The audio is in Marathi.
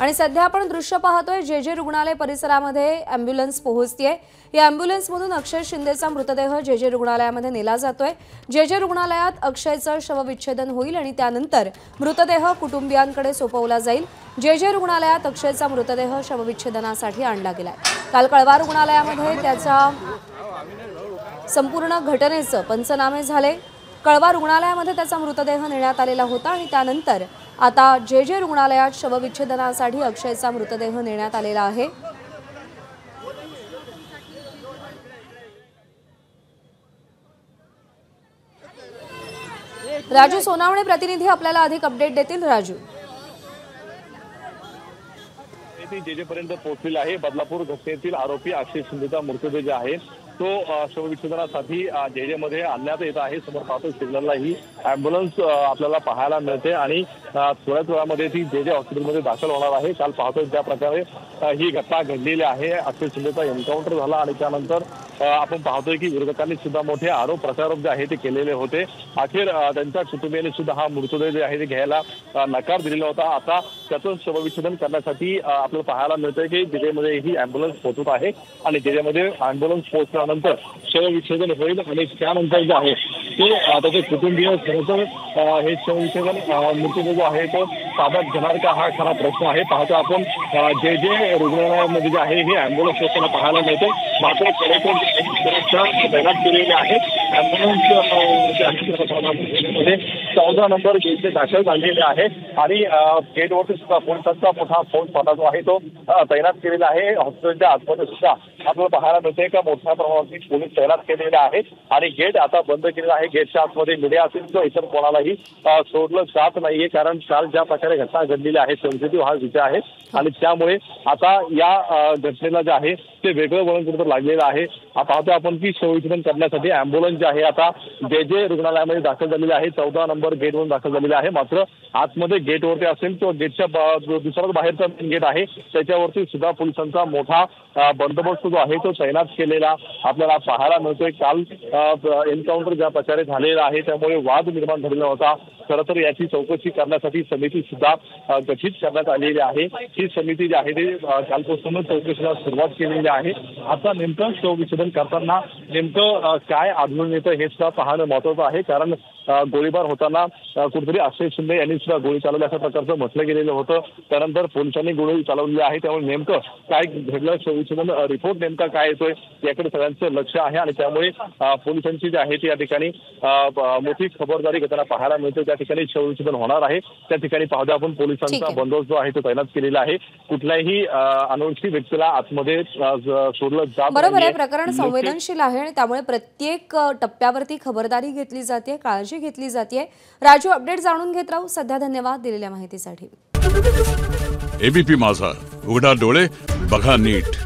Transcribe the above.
आणि सध्या आपण दृश्य पाहतोय जे रुग्णालय परिसरामध्ये ॲम्ब्युलन्स पोहोचतेय। या ॲम्ब्युलन्समधून अक्षय शिंदेचा मृतदेह जे रुग्णालयामध्ये नेला जातोय। जे रुग्णालयात अक्षयचं शवविच्छेदन होईल आणि त्यानंतर मृतदेह कुटुंबियांकडे सोपवला जाईल। जे रुग्णालयात अक्षयचा मृतदेह शवविच्छेदनासाठी आणला गेलाय। काल कळवा रुग्णालयामध्ये त्याचा संपूर्ण घटनेचे पंचनामे झाले। कळवा रुग्णालयामध्ये त्याचा मृतदेह नेण्यात आलेला होता आणि त्यानंतर आता जे रुग्णालयात शवविच्छेदनासाठी अक्षयचा मृतदेह नेण्यात आलेला आहे। राजू सोनावणे प्रतिनिधी आपल्याला अधिक अपडेट देतील। राजू, जे पर्यंत पोहोचलेला आहे बदलापूर घटनेतील आरोपी अक्षय शिंदेचा मृतदेह जे आहे तो शवविच्छेदनासाठी जे मध्ये आणण्यात येत आहे। समोर पाहतो सिग्नलला ही ॲम्ब्युलन्स आपल्याला पाहायला मिळते आणि थोड्याच वेळामध्ये ती जे हॉस्पिटलमध्ये दाखल होणार आहे। काल पाहतो ज्या प्रकारे ही घटना घडलेली आहे, अक्षय शिंदेचा एन्काउंटर झाला आणि त्यानंतर आपण पाहतोय की विरोधकांनी सुद्धा मोठे आरोप प्रत्यारोप जे आहे ते केलेले होते। अखेर त्यांच्या कुटुंबियांनी सुद्धा हा मृतदेह जे आहे ते घ्यायला नकार दिलेला होता। आता त्याचं शवविच्छेदन करण्यासाठी आपल्याला पाहायला मिळतंय की जिल्ह्यामध्ये ही ॲम्ब्युलन्स पोहोचत आहे आणि जिल्ह्यामध्ये ॲम्ब्युलन्स पोहोचल्यानंतर शवविच्छेदन होईल आणि त्यानंतर जे आहे ते त्याचे कुटुंबीय खरंतर हे शवविच्छेदन मृतदेह जो आहे तो ताब्यात घेणार का हा खरा प्रश्न आहे। पाहतो आपण जे रुग्णालयामध्ये जे आहे हे ॲम्ब्युलन्स पोहोचताना पाहायला मिळते। मात्र तैनात केलेले आहे। ॲम्ब्युलन्समध्ये 14 नंबर गेटचे दाखल झालेले आहे आणि गेटवरती सुद्धा पोलिसांचा मोठा फौज पथक जो आहे तो तैनात केलेला आहे। हॉस्पिटलच्या आतमध्ये सुद्धा आपल्याला पाहायला मिळते का मोठ्या प्रमाणात पोलीस तैनात केलेले आहेत आणि गेट आता बंद केलेला आहे। गेटच्या आतमध्ये मीडिया असेल किंवा इतर कोणालाही सोडलं जात नाहीये, कारण काल ज्या प्रकारे घटना घडलेली आहे सेन्सिटिव्ह हा विषय आहे आणि त्यामुळे आता या घटनेला जे आहे ते वेगळं वळण कुठं लागलेलं आहे। पाहतो आपण की शवविच्छेदन करण्यासाठी ॲम्ब्युलन्स जे आहे आता जे रुग्णालयामध्ये दाखल झालेली आहे 14 नंबर गेटवरून दाखल झालेली आहे। मात्र आतमध्ये गेटवरती असेल तो गेटच्या दुसरा बाहेरचा गेट आहे त्याच्यावरती सुद्धा पोलिसांचा मोठा बंदोबस्त जो आहे तो तैनात केलेला आपल्याला पाहायला मिळतोय। काल एन्काउंटर ज्या प्रकारे झालेला आहे त्यामुळे वाद निर्माण झालेला होता। खरं तर याची चौकशी करण्यासाठी समिती सुद्धा गठीत करण्यात आलेली आहे। ही समिती जी आहे ती कालपासून चौकशीला सुरुवात केलेली आहे। आता नेमकं शवविच्छेदन करताना नेमकं काय आढळून येतं हे सुद्धा पाहणं महत्त्वाचं आहे, कारण गोळीबार होताना कुठेतरी अक्षय शिंदे यांनी सुद्धा गोळी चालवली अशा प्रकारचं म्हटलं गेलेलं होतं। त्यानंतर पोलिसांनी गोळी चालवलेली आहे, त्यामुळे नेमकं काय घडलं शवविच्छेदन रिपोर्ट नेमका काय येतोय याकडे सगळ्यांचं लक्ष आहे आणि त्यामुळे पोलिसांची जी आहे ती या ठिकाणी मोठी खबरदारी घेताना पाहायला मिळते। त्या ठिकाणी शवविच्छेदन होणार आहे त्या ठिकाणी पाहतो आपण पोलिसांचा बंदोबस्त जो आहे तो तैनात केलेला आहे। कुठल्याही अनोळखी व्यक्तीला आतमध्ये सोडलं जात नाही। बरोबर आहे, प्रकरण संवेदनशील आहे आणि त्यामुळे प्रत्येक टप्प्यावरती खबरदारी घेतली जाते, काळजी घेतली जाते। राजू, अपडेट जाणून घेत राहू। सध्या धन्यवाद दिलेल्या माहितीसाठी। एबीपी माझा, उघडा डोळे बघा नीट।